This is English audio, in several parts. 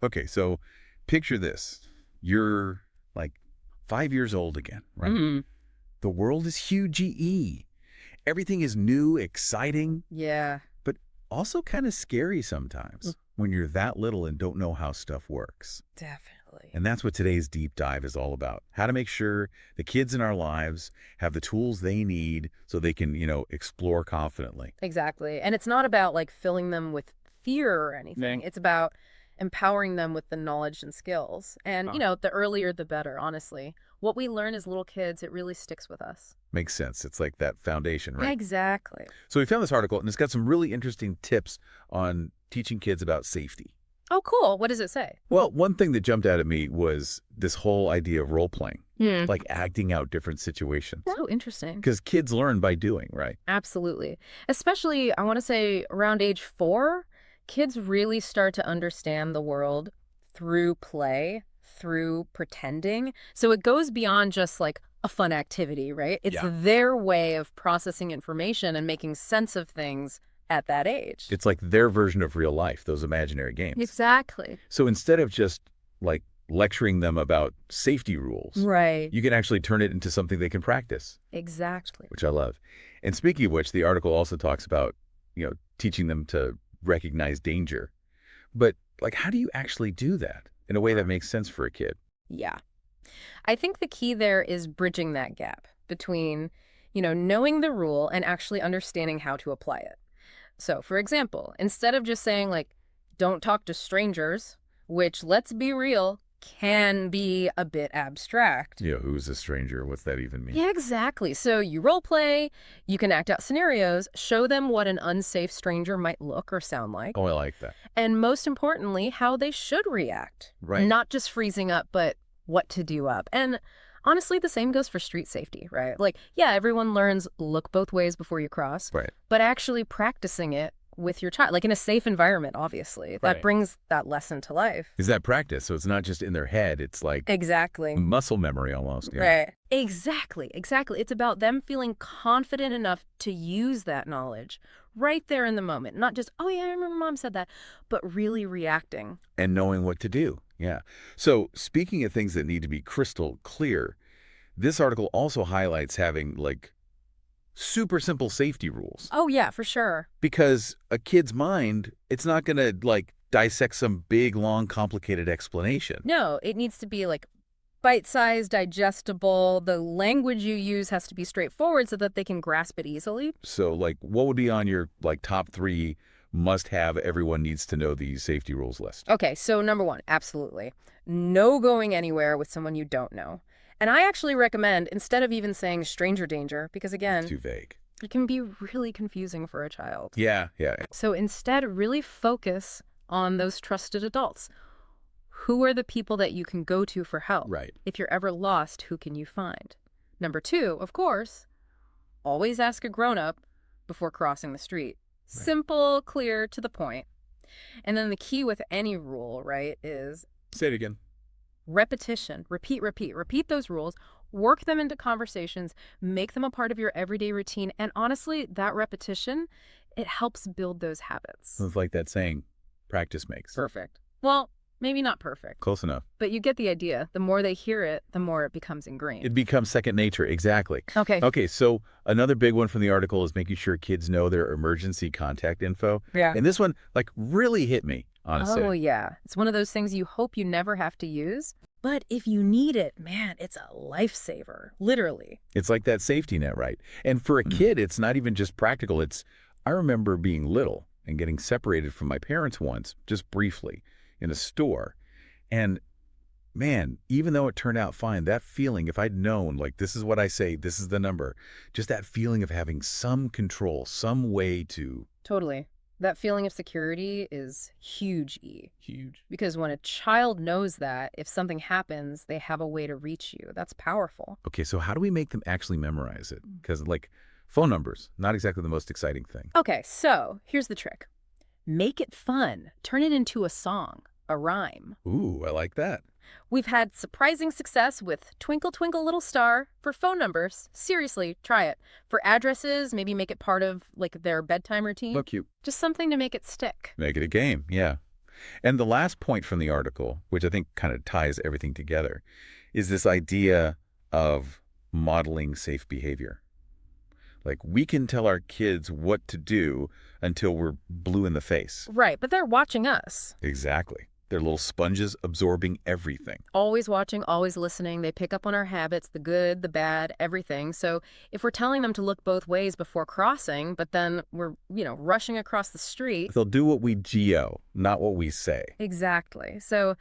Okay, so picture this. You're like 5 years old again, right? Hmm. The world is huge GE. Everything is new, exciting, Yeah, but also kind of scary sometimes when you're that little and don't know how stuff works. definitely. And that's what today's deep dive is all about. How to make sure the kids in our lives have the tools they need so they can, explore confidently. Exactly. And it's not about like filling them with fear or anything. It's about empowering them with the knowledge and skills. And, the earlier the better, honestly. What we learn as little kids, it really sticks with us. Makes sense. It's like that foundation, right? Exactly. So we found this article, and it's got some really interesting tips on teaching kids about safety. Oh, cool. What does it say? Well, one thing that jumped out at me was this whole idea of role playing, Hmm. like acting out different situations. Oh, interesting. Because kids learn by doing, right? Absolutely. Especially, I want to say around age 4, kids really start to understand the world through play, through pretending. So it goes beyond just like a fun activity, right? It's Yeah. their way of processing information and making sense of things at that age. It's like their version of real life, those imaginary games. Exactly. So instead of just like lecturing them about safety rules, Right. you can actually turn it into something they can practice, Exactly. which I love. And speaking of which, the article also talks about, teaching them to recognize danger. But like, how do you actually do that in a way that makes sense for a kid? Yeah. I think the key there is bridging that gap between, knowing the rule and actually understanding how to apply it. So, for example, instead of just saying, like, don't talk to strangers, which, let's be real, can be a bit abstract. Who's a stranger? What's that even mean? Yeah, exactly. So you role play, you can act out scenarios, show them what an unsafe stranger might look or sound like, Oh, I like that. and most importantly, how they should react. Right. Not just freezing up, but what to do up. And honestly, the same goes for street safety, right? Like, yeah, everyone learns look both ways before you cross, Right. but actually practicing it with your child, like in a safe environment, obviously, that Right. brings that lesson to life. Is that practice? So it's not just in their head. It's like Exactly. muscle memory almost. Yeah. Right. Exactly. Exactly. It's about them feeling confident enough to use that knowledge right there in the moment. Not just, oh, yeah, I remember mom said that, but really reacting. And knowing what to do. Yeah. So speaking of things that need to be crystal clear, this article also highlights having like super simple safety rules. Oh, yeah, for sure. Because a kid's mind, it's not going to like dissect some big, long, complicated explanation. No, it needs to be like bite-sized, digestible. The language you use has to be straightforward so that they can grasp it easily. So like what would be on your like top 3 must-have everyone needs to know these safety rules list? Okay, so number 1, absolutely. No going anywhere with someone you don't know. And I actually recommend, instead of even saying stranger danger, because again, Too vague. it can be really confusing for a child. Yeah, yeah. So instead, really focus on those trusted adults. Who are the people that you can go to for help? Right. If you're ever lost, who can you find? Number 2, of course, always ask a grown-up before crossing the street. Right. Simple, clear, to the point. And then the key with any rule, right, is Say it again. repetition. Repeat, repeat. Repeat those rules. Work them into conversations. Make them a part of your everyday routine. And honestly, that repetition, it helps build those habits. It's like that saying, practice makes. Perfect. Well, maybe not perfect, Close enough. but you get the idea. The more they hear it, the more it becomes ingrained. It becomes second nature. Exactly. Okay. Okay, so another big one from the article is making sure kids know their emergency contact info. Yeah. And this one, like, really hit me, honestly. Oh, yeah. It's one of those things you hope you never have to use. But if you need it, man, it's a lifesaver, literally. It's like that safety net, right? And for a kid, it's not even just practical. I remember being little and getting separated from my parents once, just briefly, in a store. And man, even though it turned out fine, that feeling, if I'd known, like, this is what I say, this is the number, just that feeling of having some control, some way to... Totally. That feeling of security is huge, E. Huge. Because when a child knows that, if something happens, they have a way to reach you. That's powerful. Okay, so how do we make them actually memorize it? Because, like, phone numbers, not exactly the most exciting thing. Okay, so here's the trick. Make it fun. Turn it into a song, a rhyme. Ooh, I like that. We've had surprising success with Twinkle Twinkle Little Star for phone numbers. Seriously, try it. For addresses, maybe make it part of like their bedtime routine. Look cute. Just something to make it stick. Make it a game, yeah. And the last point from the article, which I think kind of ties everything together, is this idea of modeling safe behavior. Like, we can tell our kids what to do until we're blue in the face. Right, but they're watching us. Exactly. They're little sponges absorbing everything. Always watching, always listening. They pick up on our habits, the good, the bad, everything. So if we're telling them to look both ways before crossing, but then we're, rushing across the street. They'll do what we geo, not what we say. Exactly. So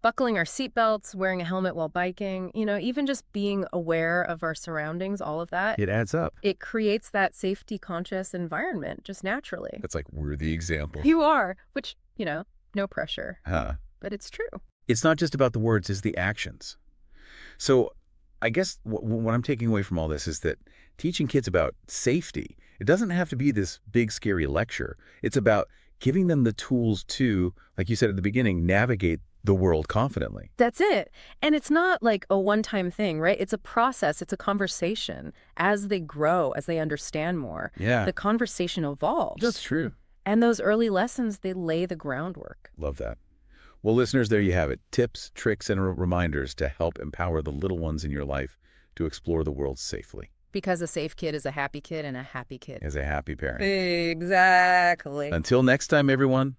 buckling our seatbelts, wearing a helmet while biking, even just being aware of our surroundings, all of that. It adds up. It creates that safety-conscious environment just naturally. It's like we're the example. You are, which, no pressure. Huh. But it's true. It's not just about the words, it's the actions. So I guess what I'm taking away from all this is that teaching kids about safety, it doesn't have to be this big, scary lecture. It's about giving them the tools to, like you said at the beginning, navigate the world confidently. That's it. And it's not like a one-time thing, right? It's a process. It's a conversation. As they grow, as they understand more, Yeah. the conversation evolves. That's true. And those early lessons, they lay the groundwork. Love that. Well, listeners, there you have it. Tips, tricks, and reminders to help empower the little ones in your life to explore the world safely. Because a safe kid is a happy kid, and a happy kid As a happy parent. Exactly. Until next time, everyone,